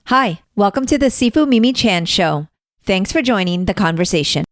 Hi, welcome to the Sifu Mimi Chan Show. Thanks for joining the conversation.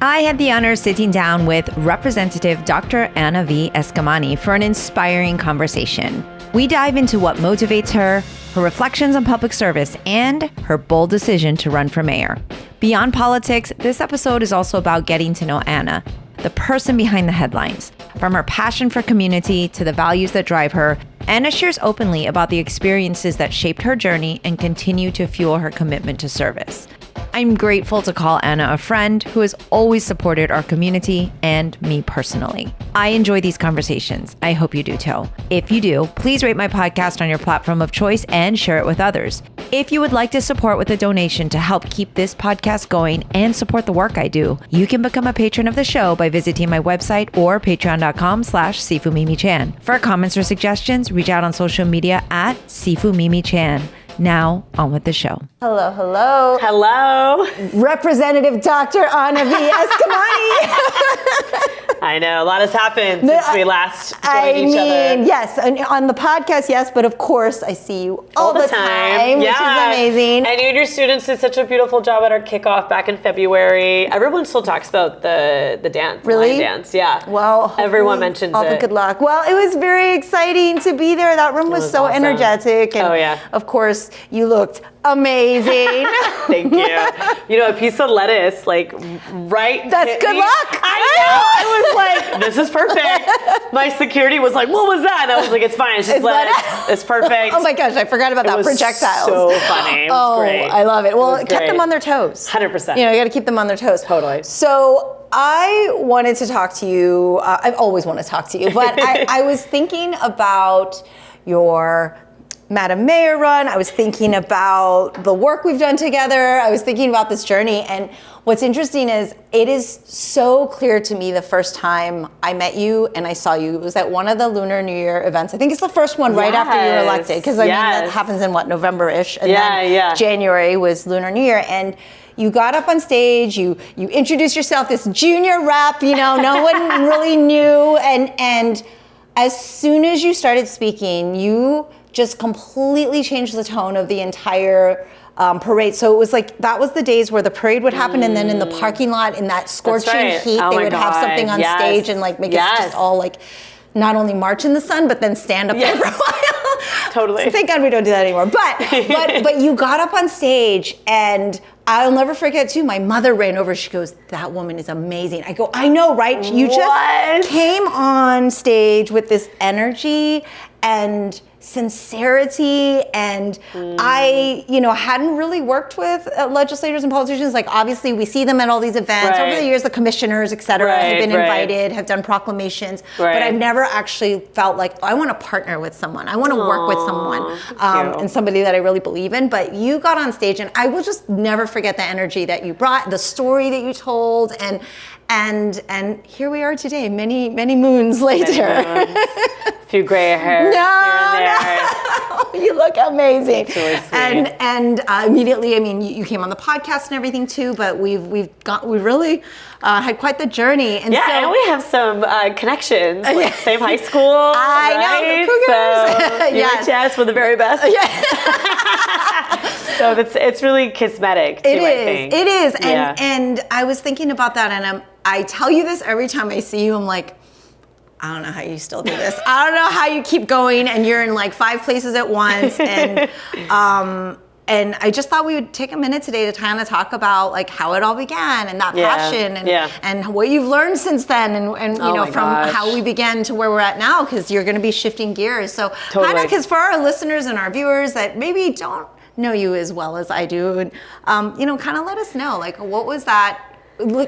I had the honor of sitting down with Representative Dr. Anna V. Eskamani for an inspiring conversation. We dive into what motivates her reflections on public service, and her bold decision to run for mayor. Beyond politics, this episode is also about getting to know Anna, the person behind the headlines. From her passion for community to the values that drive her, Anna shares openly about the experiences that shaped her journey and continue to fuel her commitment to service. I'm grateful to call Anna a friend who has always supported our community and me personally. I enjoy these conversations. I hope you do too. If you do, please rate my podcast on your platform of choice and share it with others. If you would like to support with a donation to help keep this podcast going and support the work I do, you can become a patron of the show by visiting my website or patreon.com/SifuMimiChan. For comments or suggestions, reach out on social media at SifuMimiChan. Now, on with the show. Hello, hello. Hello. Representative Dr. Anna V. Eskamani. I know, a lot has happened since we last joined each other. Yes, on the podcast, yes, but of course I see you all the time, which is amazing. And you and your students did such a beautiful job at our kickoff back in February. Everyone still talks about the dance, really? Line dance, yeah. Well, everyone mentions all the good luck. Well, it was very exciting to be there. That room was so awesome. Energetic. And of course, you looked amazing. Thank you. You know, a piece of lettuce, like, right. That's good luck. I know. I was like, this is perfect. My security was like, what was that? And I was like, it's fine. It's just lettuce. It's perfect. Oh my gosh, I forgot about that. Projectiles. So funny. It was great. I love it. Well, it kept great. them on their toes. 100%. You know, you got to keep them on their toes. Totally. So I wanted to talk to you. I've always wanted to talk to you, but I was thinking about your Madam Mayor run. I was thinking about the work we've done together. I was thinking about this journey. And what's interesting is it is so clear to me the first time I met you and I saw you. It was at one of the Lunar New Year events. I think it's the first one right after you were elected. Because I mean, that happens in November-ish. And then January was Lunar New Year. And you got up on stage, you introduced yourself, this junior rep, you know, no one really knew. And as soon as you started speaking, you just completely changed the tone of the entire parade. So it was like, that was the days where the parade would happen and then in the parking lot in that scorching heat, they would have something on stage and like make it just all like, not only march in the sun, but then stand up there for a while. Totally. Thank God we don't do that anymore. But you got up on stage and I'll never forget too, my mother ran over, she goes, that woman is amazing. I go, I know, right? You just came on stage with this energy and sincerity, and I, hadn't really worked with legislators and politicians. Like, obviously, we see them at all these events. Over the years, the commissioners, et cetera, have been invited, have done proclamations, but I've never actually felt like, I want to partner with someone. I want to work with someone, and somebody that I really believe in. But you got on stage, and I will just never forget the energy that you brought, the story that you told, and here we are today, many moons later. A few gray hairs here and there. No, you look amazing. It's really sweet. And immediately, I mean, you came on the podcast and everything too, but we really had quite the journey. And and we have some connections. Like same high school. I know, the Cougars. So UHS were the very best. So it's really kismetic too, I think. It is. And I was thinking about that, and I tell you this every time I see you, I'm like, I don't know how you still do this. I don't know how you keep going and you're in like 5 places at once. And I just thought we would take a minute today to kind of talk about like how it all began and that passion and what you've learned since then and from how we began to where we're at now, because you're going to be shifting gears. So kind of, because for our listeners and our viewers that maybe don't know you as well as I do, and kind of let us know, like, what was that?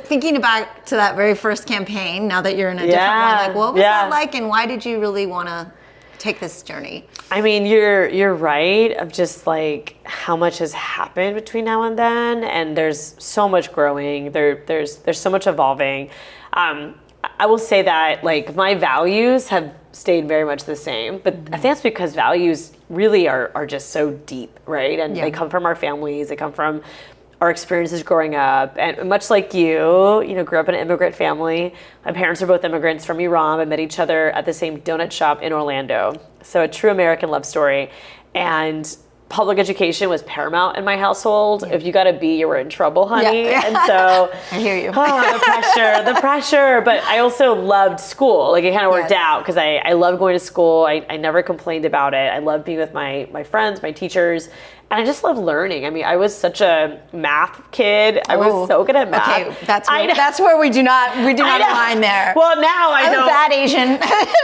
Thinking back to that very first campaign, now that you're in a different one, like, what was that like, and why did you really want to take this journey? I mean, you're right of just like how much has happened between now and then, and there's so much growing. There's so much evolving. I will say that like my values have stayed very much the same, but I think that's because values really are just so deep, right? And they come from our families, they come from our experiences growing up. And much like you grew up in an immigrant family. My parents are both immigrants from Iran, but met each other at the same donut shop in Orlando. So a true American love story. And public education was paramount in my household. If you got a B, you were in trouble, honey. Yeah. And so I hear you. the pressure. But I also loved school. Like it kind of worked out because I loved going to school. I never complained about it. I loved being with my friends, my teachers. And I just love learning. I mean, I was such a math kid. I was so good at math. Okay, that's where we do not align there. Well, now I'm don't. a bad Asian.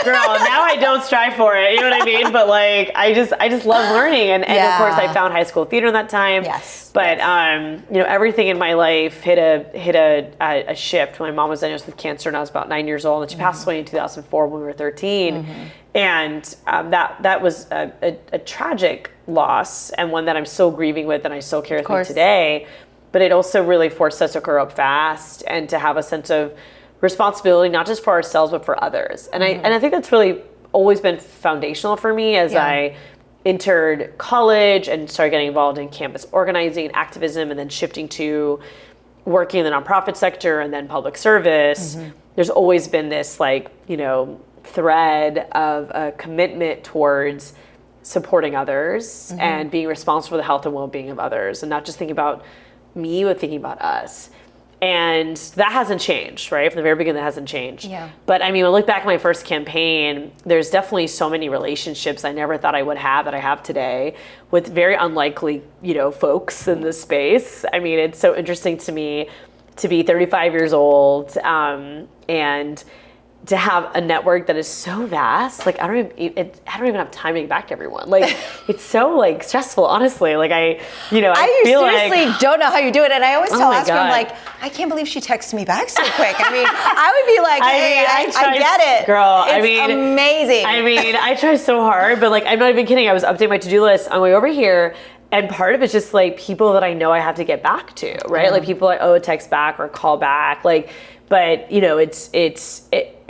Girl, now I don't strive for it. You know what I mean? But like, I just love learning. And of course, I found high school theater in that time. Yes. But everything in my life hit a shift when my mom was diagnosed with cancer, and I was about 9 years old, and she passed away in 2004 when we were 13. And that was a tragic loss, and one that I'm still grieving with and I still carry with me today. But it also really forced us to grow up fast and to have a sense of responsibility, not just for ourselves, but for others. And I think that's really always been foundational for me as I entered college and started getting involved in campus organizing and activism, and then shifting to working in the nonprofit sector and then public service. There's always been this thread of a commitment towards supporting others and being responsible for the health and well-being of others, and not just thinking about me, but thinking about us. And that hasn't changed, right? From the very beginning, that hasn't changed. Yeah. But I mean, when I look back at my first campaign, there's definitely so many relationships I never thought I would have that I have today with very unlikely, folks in this space. I mean, it's so interesting to me to be 35 years old and to have a network that is so vast. Like I don't even have time to get back to everyone. Like it's so stressful, honestly. Like I feel seriously don't know how you do it. And I always tell Oscar, I'm God. like, I can't believe she texted me back so quick. I mean, I would be like, hey, I get it. Girl, it's amazing. I mean, I try so hard, but I'm not even kidding. I was updating my to-do list on my way over here. And part of it's just people that I know I have to get back to, right? Like people I owe a text back or a call back. But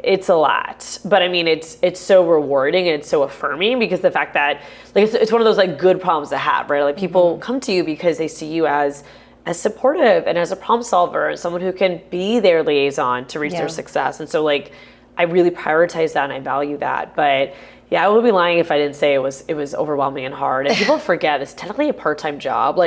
it's a lot, but I mean, it's so rewarding and it's so affirming because the fact that it's one of those good problems to have, right? Like people come to you because they see you as supportive and as a problem solver and someone who can be their liaison to reach their success. And so I really prioritize that and I value that. But yeah, I would be lying if I didn't say it was overwhelming and hard. And people forget it's technically a part-time job.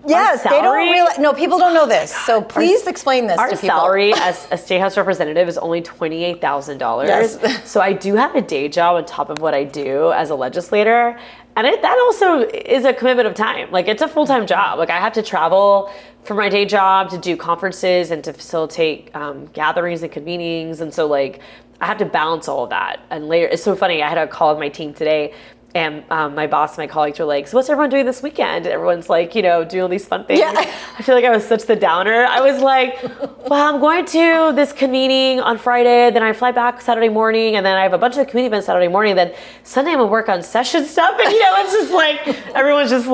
Yes, they don't realize. No, people don't know this. So please explain this to people. Our salary as a state house representative is only $28,000. Yes. So I do have a day job on top of what I do as a legislator. And that also is a commitment of time. It's a full-time job. I have to travel for my day job to do conferences and to facilitate gatherings and convenings. And so I have to balance all of that. And later, it's so funny. I had a call with my team today. And my boss and my colleagues were like, so what's everyone doing this weekend? And everyone's doing all these fun things. Yeah. I feel like I was such the downer. I was like, well, I'm going to this convening on Friday, then I fly back Saturday morning, and then I have a bunch of community events Saturday morning, then Sunday I'm gonna work on session stuff. And it's just everyone's just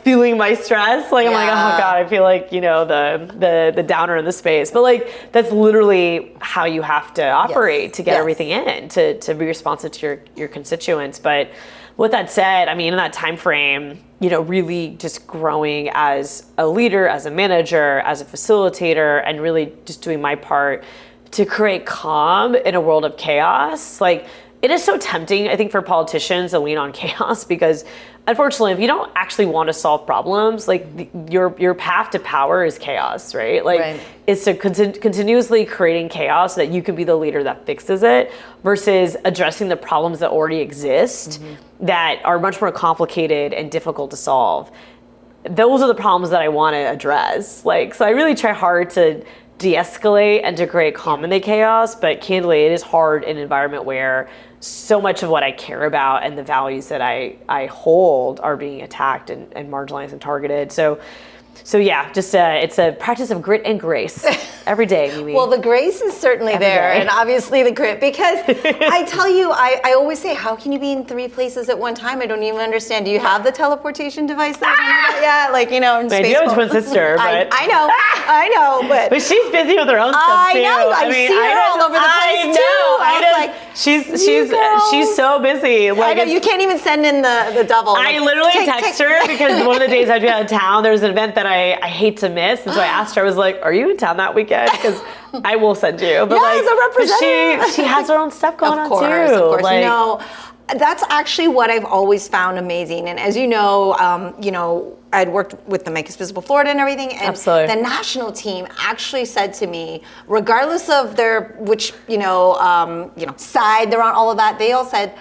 feeling my stress. I'm like, oh God, I feel like, the downer in the space. But that's literally how you have to operate to get everything in, to be responsive to your constituents. But with that said, I mean, in that time frame, really just growing as a leader, as a manager, as a facilitator, and really just doing my part to create calm in a world of chaos. It is so tempting, I think, for politicians to lean on chaos because, unfortunately, if you don't actually want to solve problems, your path to power is chaos, right? It's to continuously creating chaos so that you can be the leader that fixes it versus addressing the problems that already exist that are much more complicated and difficult to solve. Those are the problems that I want to address. So I really try hard to de-escalate and to create calm in the chaos, but candidly, it is hard in an environment where so much of what I care about and the values that I hold are being attacked and marginalized and targeted. So yeah, just it's a practice of grit and grace every day, Mimi. Well, the grace is certainly there, and obviously the grit, because I tell you, I always say, how can you be in 3 places at one time? I don't even understand. Do you have the teleportation device there? In space. I do have a twin sister, but I know, but she's busy with her own stuff too. I see her all over the place too. She's so busy. I know, you can't even send in the double. I literally text her because one of the days I'd be out of town, there was an event that that I hate to miss. And so I asked her, I was like, are you in town that weekend? Because I will send you. But as a representative. she has her own stuff going on too. Of course. Like, No, that's actually what I've always found amazing. And as you know, I'd worked with the Make Us Visible Florida and everything, and Absolutely. the national team actually said to me, regardless of which side they're on, all of that, they all said,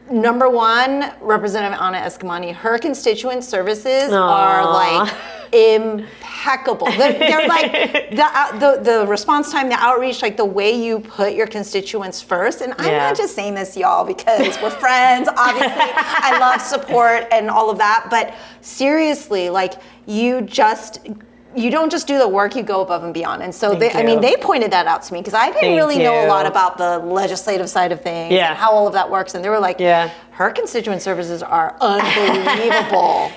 number one, Representative Ana Eskamani, her constituent services are like impeccable. They're like the response time, the outreach, like the way you put your constituents first. And I'm not just saying this, y'all, because we're friends. Obviously, I love support and all of that. But seriously, like you don't just do the work, you go above and beyond. And so they pointed that out to me because I didn't really know a lot about the legislative side of things and how all of that works. And they were like, her constituent services are unbelievable.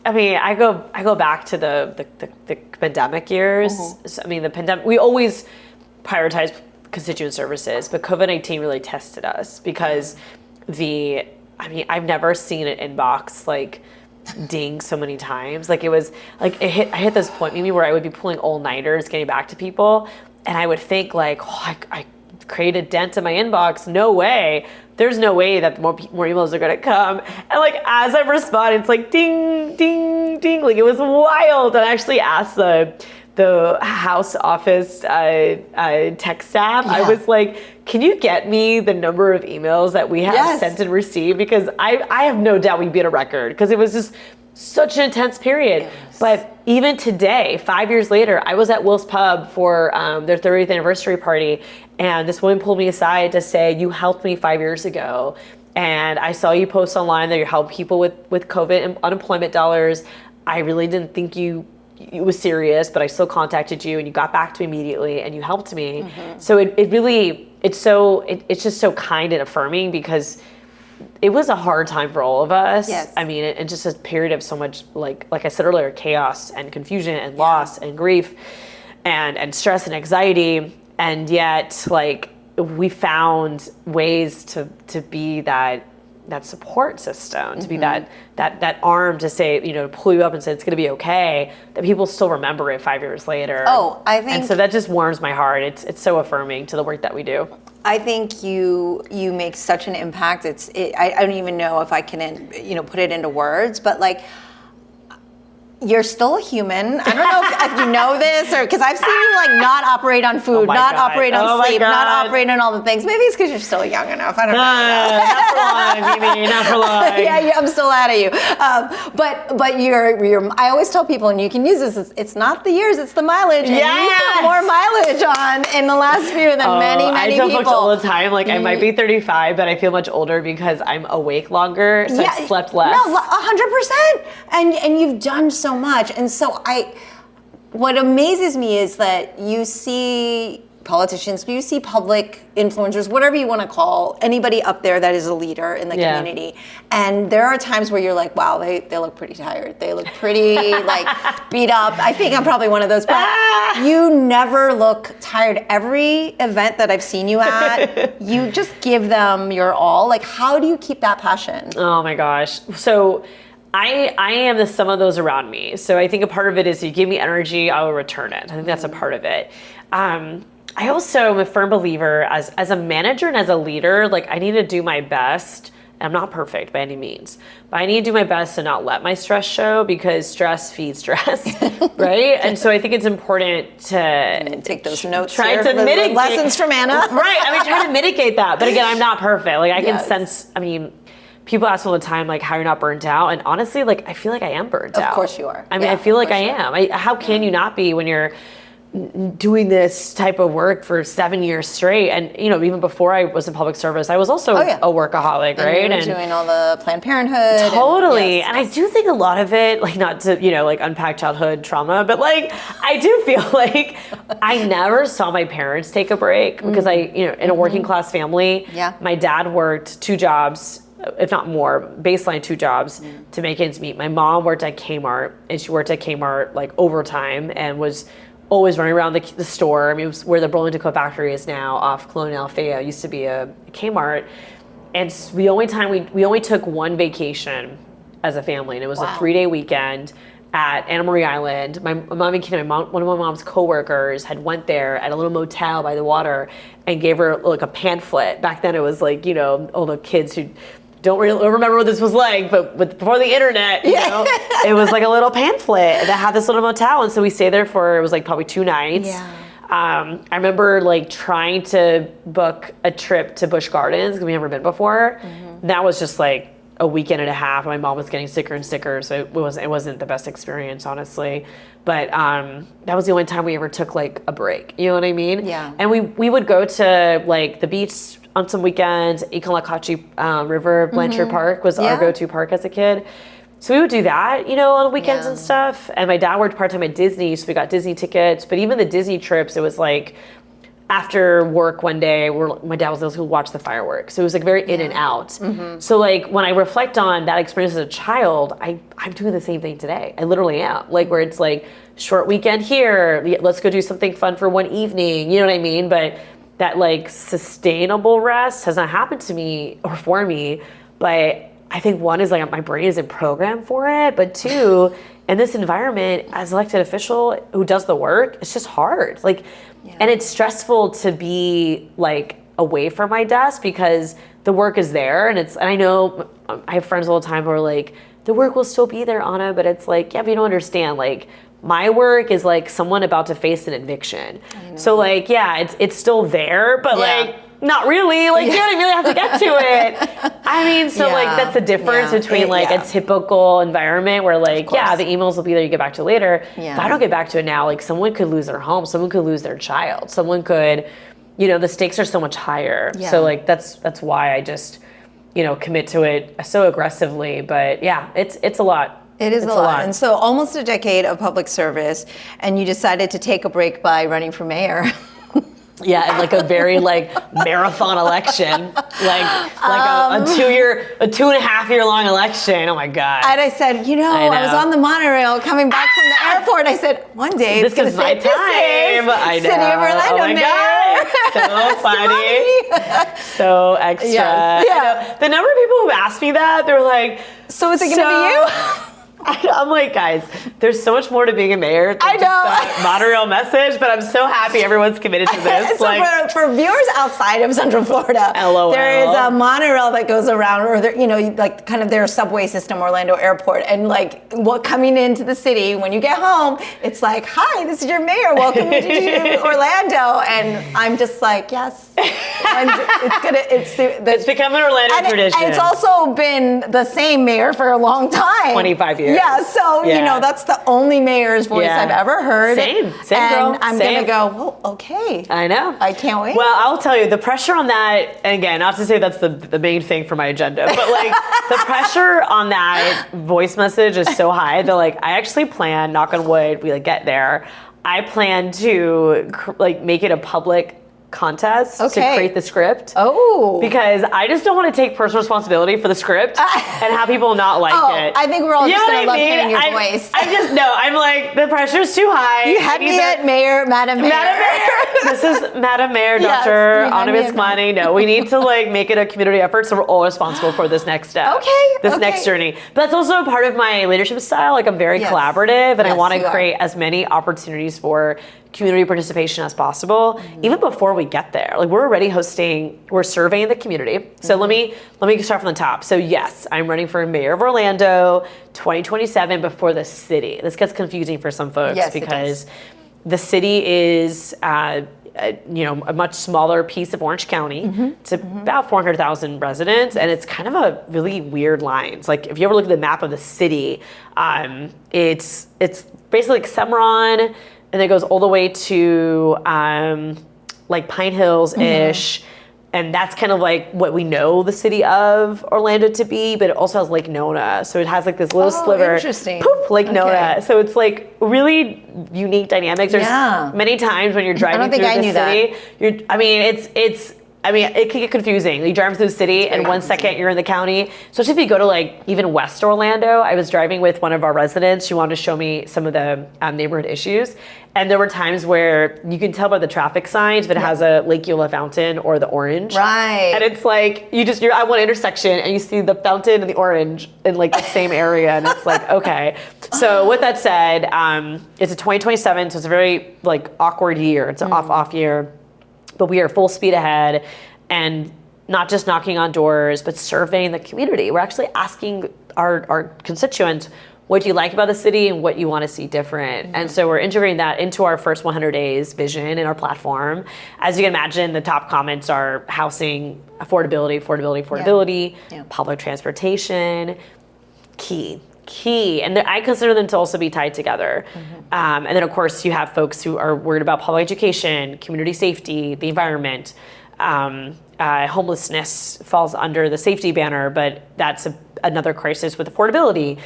I go back to the pandemic years. So, the pandemic, we always prioritize constituent services, but COVID-19 really tested us because I've never seen an inbox like ding so many times. Like it was like I hit this point maybe where I would be pulling all-nighters getting back to people, and I would think like, I created a dent in my inbox. No way. There's no way that more emails are gonna come. And like as I'm responding, it's like ding, ding, ding. Like it was wild. And I actually asked the House office tech staff. I was like, can you get me the number of emails that we have sent and received? Because I have no doubt we'd be at a record because it was just such an intense period. Yes. But even today, 5 years later, I was at Will's Pub for their 30th anniversary party, and this woman pulled me aside to say, you helped me 5 years ago, and I saw you post online that you help people with COVID and unemployment dollars. I really didn't think it was serious, but I still contacted you, and you got back to me immediately, and you helped me. So it's just so kind and affirming because it was a hard time for all of us. Yes. And just a period of so much, like I said earlier, chaos and confusion and loss and grief and stress and anxiety. And yet, like, we found ways to be that support system, to be that arm to say, to pull you up and say it's going to be okay, that people still remember it 5 years later. Oh, I think. And so that just warms my heart. It's so affirming to the work that we do. I think you make such an impact. I don't even know if I can, put it into words, but like, you're still a human. I don't know if you know this, or because I've seen you like not operate on food, not operate on sleep, not operate on all the things. Maybe it's because you're still young enough. I don't know. Not for long, Mimi, not for long. Yeah, I'm still out of you. But you're. I always tell people, and you can use this. It's not the years, it's the mileage. And you put more mileage on in the last few than many I tell people. folks all the time, like I might be 35, but I feel much older because I'm awake longer, so I slept less. No, 100%. And you've done so much. And so what amazes me is that you see politicians, you see public influencers, whatever you want to call anybody up there that is a leader in the community. And there are times where you're like, wow, they look pretty tired. They look pretty like beat up. I think I'm probably one of those, but you never look tired. Every event that I've seen you at, you just give them your all. Like, how do you keep that passion? Oh my gosh. So I am the sum of those around me. So I think a part of it is you give me energy, I will return it. I think that's a part of it. I also am a firm believer as a manager and as a leader, like I need to do my best. I'm not perfect by any means, but I need to do my best to not let my stress show because stress feeds stress, right? And so I think it's important to take those notes. Try here to with mitigate lessons from Anna. Right. Try to mitigate that. But again, I'm not perfect. Like I can sense. People ask all the time, like, how you're not burnt out. And honestly, like, I feel like I am burnt out. Of course you are. I feel like I am. How can you not be when you're doing this type of work for 7 years straight? And, even before I was in public service, I was also a workaholic, right? And you were doing all the Planned Parenthood. Totally. And I do think a lot of it, like, not to, like, unpack childhood trauma, but, like, I do feel like I never saw my parents take a break because in a working class family, my dad worked 2 jobs, if not more, baseline 2 jobs to make ends meet. My mom worked at Kmart, and she worked at Kmart like overtime and was always running around the store. It was where the Burlington Coat Factory is now, off Colonial Althea. It used to be a Kmart. And we only took 1 vacation as a family, and it was a 3-day weekend. at Anna Marie Island. My mom and kid, one of my mom's coworkers had went there at a little motel by the water and gave her like a pamphlet. Back then it was like, you know, all the kids who don't really remember what this was like, but before the internet, you know, it was like a little pamphlet that had this little motel. And so we stayed there for, it was like probably 2 nights. Yeah. I remember like trying to book a trip to Busch Gardens because we never been before. That was just like a weekend and a half. My mom was getting sicker and sicker, so it wasn't the best experience, honestly. But that was the only time we ever took like a break. You know what I mean? Yeah. And we would go to like the beach on some weekends. Ikalakachi River, Blanchard Park was our go-to park as a kid. So we would do that, you know, on weekends and stuff. And my dad worked part-time at Disney, so we got Disney tickets. But even the Disney trips, it was like after work one day, my dad was able to watch the fireworks. So it was like very in and out. So like when I reflect on that experience as a child, I'm doing the same thing today. I literally am. Like where it's like short weekend here, let's go do something fun for one evening. You know what I mean? But that like sustainable rest has not happened to me or for me. But I think one is like my brain isn't programmed for it. But two, in this environment, as an elected official who does the work, it's just hard. Like, and it's stressful to be like away from my desk because the work is there, and I know I have friends all the time who are like, the work will still be there, Anna, but it's like, yeah, but you don't understand. Like, my work is like someone about to face an eviction. So like, yeah, it's still there, but like not really. Like, you know what I mean? I have to get to it. I mean, so like that's the difference between like a typical environment where like, the emails will be there, you get back to it later. If I don't get back to it now, like someone could lose their home, someone could lose their child, someone could, you know, the stakes are so much higher. So like that's why I just, you know, commit to it so aggressively. But yeah, it's a lot. It's a lot. And so almost a decade of public service, and you decided to take a break by running for mayor. Yeah, and like a very like marathon election, like a 2.5 year long election. Oh my God. And I said, you know, I was on the monorail coming back from the airport. I said, one day this is my time. I know. City of Orlando, oh my mayor. God. So funny. So extra. Yes. Yeah. The number of people who ask me that, they're like, so is it going to be you? I'm like, guys, there's so much more to being a mayor than just that monorail message, but I'm so happy everyone's committed to this. So like, for viewers outside of Central Florida, LOL. There is a monorail that goes around, or there, you know, like kind of their subway system, Orlando Airport, and like coming into the city, when you get home, it's like, hi, this is your mayor, welcome to Orlando, and I'm just like, yes, it's become an Orlando tradition. And it's also been the same mayor for a long time. 25 years. Yeah, so, you know, that's the only mayor's voice I've ever heard. Same and girl. I'm going to go, oh, okay. I know. I can't wait. Well, I'll tell you, the pressure on that, and again, not to say that's the main thing for my agenda, but like the pressure on that voice message is so high that like I actually plan, knock on wood, we like get there, I plan to like make it a public contest to create the script. Because I just don't want to take personal responsibility for the script and have people not like it. I think we're all just going to love hearing your voice. I just know. I'm like, the pressure's too high. You had me at Mayor, Madam Mayor. Madam Mayor. This is Madam Mayor, Dr. Anna Eskamani. No, we need to like make it a community effort, so we're all responsible for this next step. This next journey. But that's also part of my leadership style. Like I'm very collaborative, and I want to create as many opportunities for community participation as possible, even before we get there. Like we're already we're surveying the community. So let me start from the top. So yes, I'm running for mayor of Orlando 2027 before the city. This gets confusing for some folks because the city is you know, a much smaller piece of Orange County. It's about 400,000 residents, and it's kind of a really weird lines. Like if you ever look at the map of the city, it's basically like Cimarron, and it goes all the way to like Pine Hills-ish. And that's kind of like what we know the city of Orlando to be, but it also has Lake Nona. So it has like this little sliver. Interesting. Poof, Lake Nona. So it's like really unique dynamics. There's many times when you're driving through the city, it can get confusing. You drive through the city and 1 second you're in the county. Especially if you go to like even West Orlando. I was driving with one of our residents. She wanted to show me some of the neighborhood issues. And there were times where you can tell by the traffic signs if it has a Lake Eola fountain or the orange. Right. And it's like, you're at one intersection and you see the fountain and the orange in like the same area. And it's like, okay. So with that said, it's a 2027, so it's a very like awkward year. It's an off year, but we are full speed ahead, and not just knocking on doors, but surveying the community. We're actually asking our constituents, what do you like about the city and what you want to see different? And so we're integrating that into our first 100 days vision in our platform. As you can imagine, the top comments are housing, affordability, public transportation, key. And I consider them to also be tied together. And then of course you have folks who are worried about public education, community safety, the environment. Homelessness falls under the safety banner, but that's another crisis with affordability.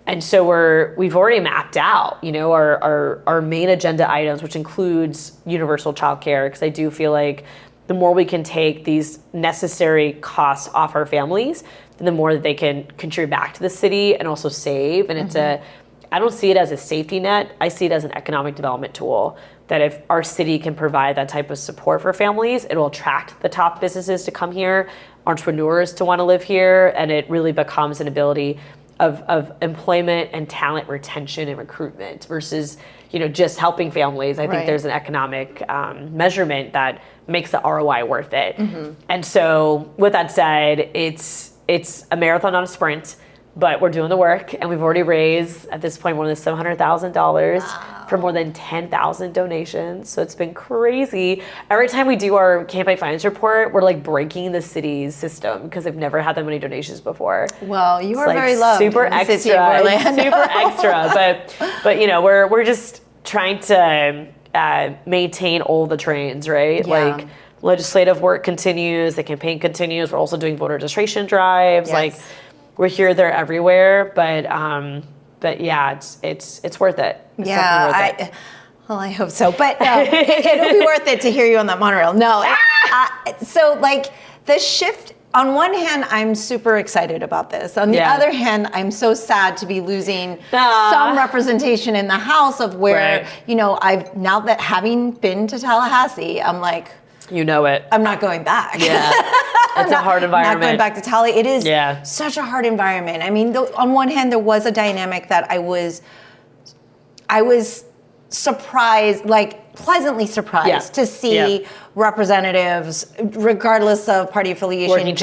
And so we've already mapped out, our main agenda items, which includes universal childcare, because I do feel like the more we can take these necessary costs off our families, the more that they can contribute back to the city and also save. And I don't see it as a safety net. I see it as an economic development tool, that if our city can provide that type of support for families, it will attract the top businesses to come here, entrepreneurs to want to live here, and it really becomes an ability of employment and talent retention and recruitment versus, just helping families. I think there's an economic measurement that makes the ROI worth it. And so with that said, it's a marathon, not a sprint, but we're doing the work, and we've already raised at this point more than $700,000 for more than 10,000 donations. So it's been crazy. Every time we do our campaign finance report, we're like breaking the city's system because they've never had that many donations before. Well, you are very loved. Super extra, super extra. But we're just trying to maintain all the trains, right? Yeah. Like legislative work continues, the campaign continues. We're also doing voter registration drives. Yes. Like we're here, there, everywhere. But yeah, it's worth it. It's definitely worth it. Well, I hope so. But it'll be worth it to hear you on that monorail. No. So like the shift, on one hand, I'm super excited about this. On the other hand, I'm so sad to be losing some representation in the House of where, I've, now that having been to Tallahassee, I'm like, I'm not going back. Yeah. It's a hard environment. Not going back to Tally. It is such a hard environment. I mean, on one hand, there was a dynamic that I was surprised, like pleasantly surprised to see representatives, regardless of party affiliation, working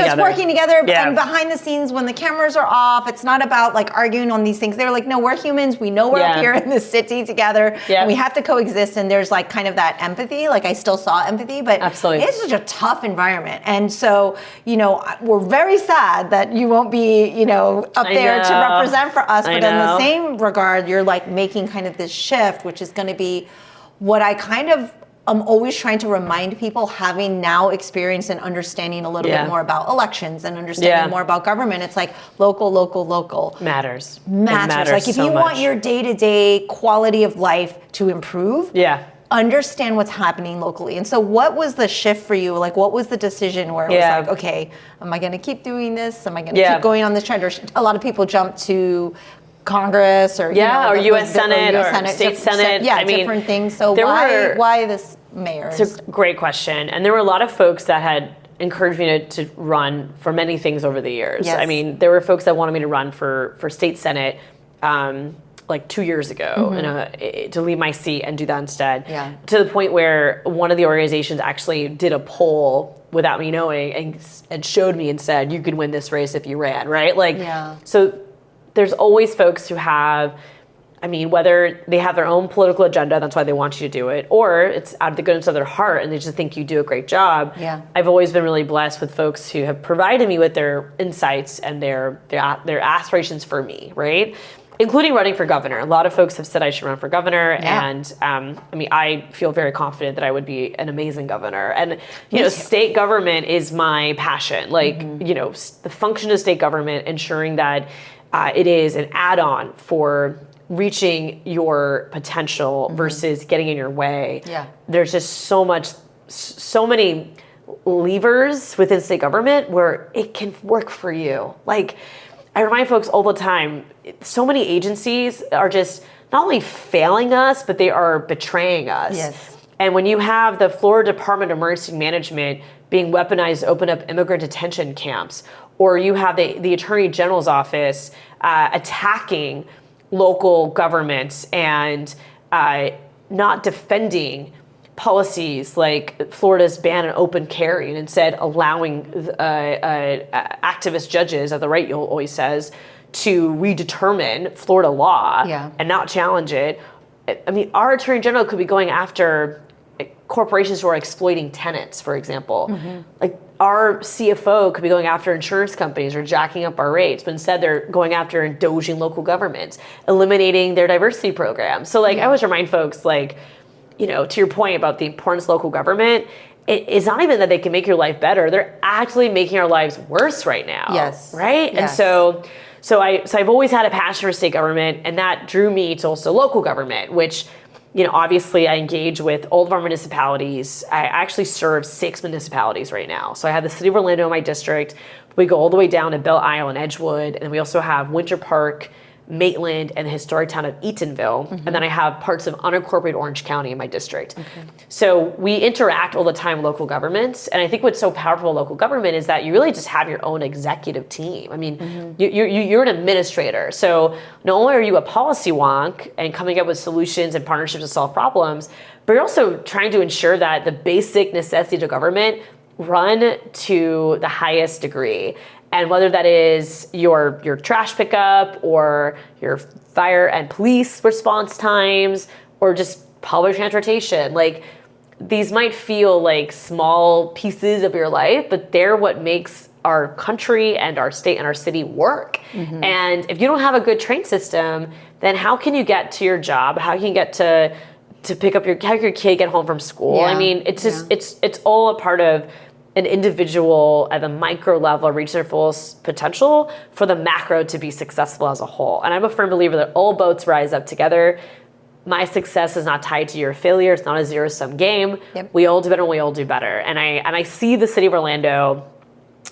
together. And behind the scenes, when the cameras are off, it's not about like arguing on these things. They're like, no, we're humans. We know we're up here in this city together. And we have to coexist. And there's like kind of that empathy. Like I still saw empathy, but absolutely, it's such a tough environment. And so, we're very sad that you won't be, up there to represent for us. But in the same regard, you're like making kind of this shift, which is going to be what I kind of I'm always trying to remind people, having now experienced and understanding a little bit more about elections and understanding more about government. It's like local matters. Like if you want your day-to-day quality of life to improve, understand what's happening locally. And so what was the shift for you? Like what was the decision where it was like, okay, am I going to keep doing this? Am I going to keep going on this trend? Or a lot of people jump to Congress or U.S. Senate or state Senate. Different things. So why this mayor? It's a great question, and there were a lot of folks that had encouraged me to run for many things over the years. Yes. I mean, there were folks that wanted me to run for state Senate like 2 years ago, and to leave my seat and do that instead. To the point where one of the organizations actually did a poll without me knowing and showed me and said, you could win this race if you ran, right? So there's always folks who have, whether they have their own political agenda, that's why they want you to do it, or it's out of the goodness of their heart and they just think you do a great job. I've always been really blessed with folks who have provided me with their insights and their aspirations for me, right? Including running for governor. A lot of folks have said I should run for governor, and I feel very confident that I would be an amazing governor. And state government is my passion. The function of state government, ensuring that it is an add-on for reaching your potential versus getting in your way. There's just so many levers within state government where it can work for you. Like, I remind folks all the time, so many agencies are just not only failing us, but they are betraying us. And when you have the Florida Department of Emergency Management being weaponized to open up immigrant detention camps, or you have the Attorney General's office attacking local governments and not defending policies like Florida's ban on open carry and instead allowing activist judges, as the right always says, to redetermine Florida law and not challenge it. I mean, our Attorney General could be going after corporations who are exploiting tenants, for example. Like our CFO could be going after insurance companies or jacking up our rates, but instead they're going after and doging local governments, eliminating their diversity programs. So like I always remind folks, like, you know, to your point about the importance of local government, it's not even that they can make your life better. They're actually making our lives worse right now. Yes. Right? Yes. And so I've always had a passion for state government, and that drew me to also local government, which, you know, obviously I engage with all of our municipalities. I actually serve 6 municipalities right now. So I have the city of Orlando in my district. We go all the way down to Belle Isle and Edgewood, and we also have Winter Park, Maitland, and the historic town of Eatonville. And then I have parts of unincorporated Orange County in my district. So we interact all the time with local governments. And I think what's so powerful with local government is that you really just have your own executive team. I mean, you're an administrator. So not only are you a policy wonk and coming up with solutions and partnerships to solve problems, but you're also trying to ensure that the basic necessities of government run to the highest degree. And whether that is your trash pickup or your fire and police response times or just public transportation, like these might feel like small pieces of your life, but they're what makes our country and our state and our city work. And if you don't have a good train system, then how can you get to your job? How can you get to pick up how can your kid get home from school? I mean, it's just it's all a part of an individual at the micro level reach their fullest potential for the macro to be successful as a whole. And I'm a firm believer that all boats rise up together. My success is not tied to your failure. It's not a zero-sum game. We all do better when we all do better. And I see the city of Orlando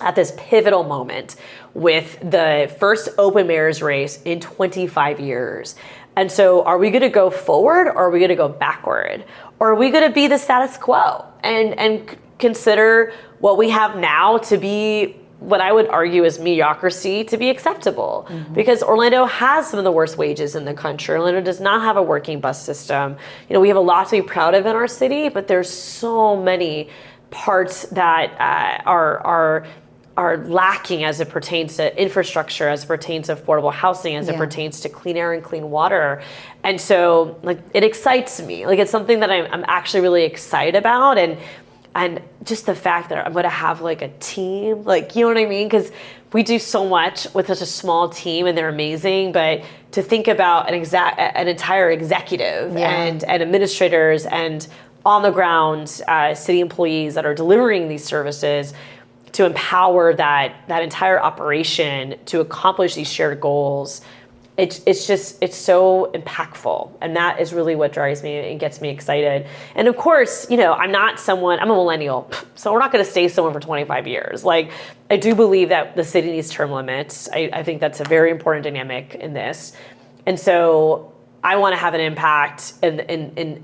at this pivotal moment with the first open mayor's race in 25 years. And so are we going to go forward or are we going to go backward? Or are we going to be the status quo and consider what we have now to be what I would argue is mediocrity to be acceptable? Because Orlando has some of the worst wages in the country. Orlando does not have a working bus system. You know, we have a lot to be proud of in our city, but there's so many parts that are lacking as it pertains to infrastructure, as it pertains to affordable housing, as it pertains to clean air and clean water. And so like it excites me. Like it's something that I'm actually really excited about. And just the fact that I'm going to have like a team, like, you know what I mean? Because we do so much with such a small team and they're amazing, but to think about an entire executive and administrators and on the ground city employees that are delivering these services to empower that entire operation to accomplish these shared goals, it's so impactful. And that is really what drives me and gets me excited. And of course, you know, I'm a millennial, so we're not going to stay somewhere for 25 years. Like, I do believe that the city needs term limits. I think that's a very important dynamic in this. And so I want to have an impact in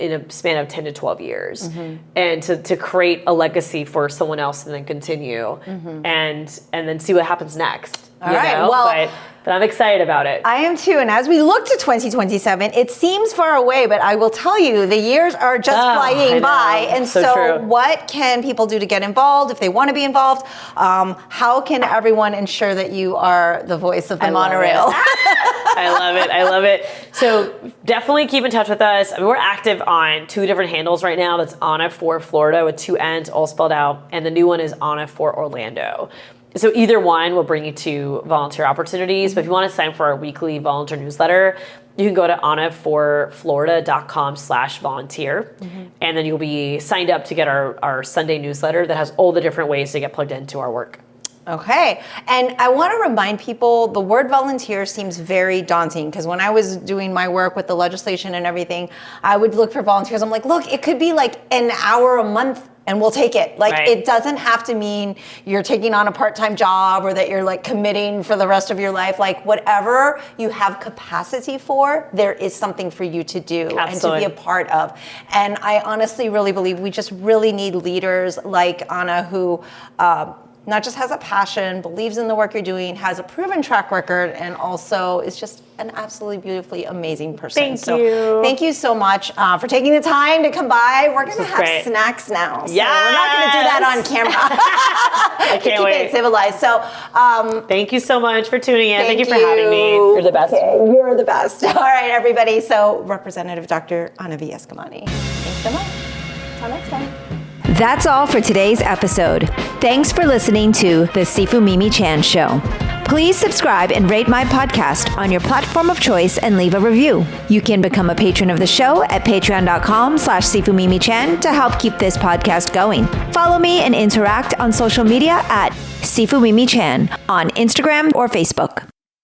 a span of 10 to 12 years and to create a legacy for someone else and then continue and then see what happens next. All right. Well, but I'm excited about it. I am too. And as we look to 2027, it seems far away, but I will tell you, the years are just flying by. And so what can people do to get involved if they want to be involved? How can everyone ensure that you are the voice of the monorail? I love it. So definitely keep in touch with us. I mean, we're active on 2 different handles right now. That's Anna for Florida with 2 N's all spelled out. And the new one is Anna for Orlando. So either one will bring you to volunteer opportunities. But if you want to sign for our weekly volunteer newsletter, you can go to annaforflorida.com/volunteer. And then you'll be signed up to get our Sunday newsletter that has all the different ways to get plugged into our work. Okay. And I want to remind people, the word volunteer seems very daunting because when I was doing my work with the legislation and everything, I would look for volunteers. I'm like, look, it could be like an hour a month and we'll take it. Like, it doesn't have to mean you're taking on a part-time job or that you're like committing for the rest of your life. Like, whatever you have capacity for, there is something for you to do and to be a part of. And I honestly really believe we just really need leaders like Anna who not just has a passion, believes in the work you're doing, has a proven track record, and also is just an absolutely beautifully amazing person. Thank you. Thank you so much for taking the time to come by. We're going to have snacks now. So we're not going to do that on camera. I can't wait. Keep it civilized. So thank you so much for tuning in. Thank you for having me. You're the best. Okay, you're the best. All right, everybody. So Representative Dr. Ana V. Eskamani. Thanks so much. Until next time. That's all for today's episode. Thanks for listening to The Sifu Mimi Chan Show. Please subscribe and rate my podcast on your platform of choice and leave a review. You can become a patron of the show at patreon.com/SifuMimiChan to help keep this podcast going. Follow me and interact on social media at Sifu Mimi Chan on Instagram or Facebook.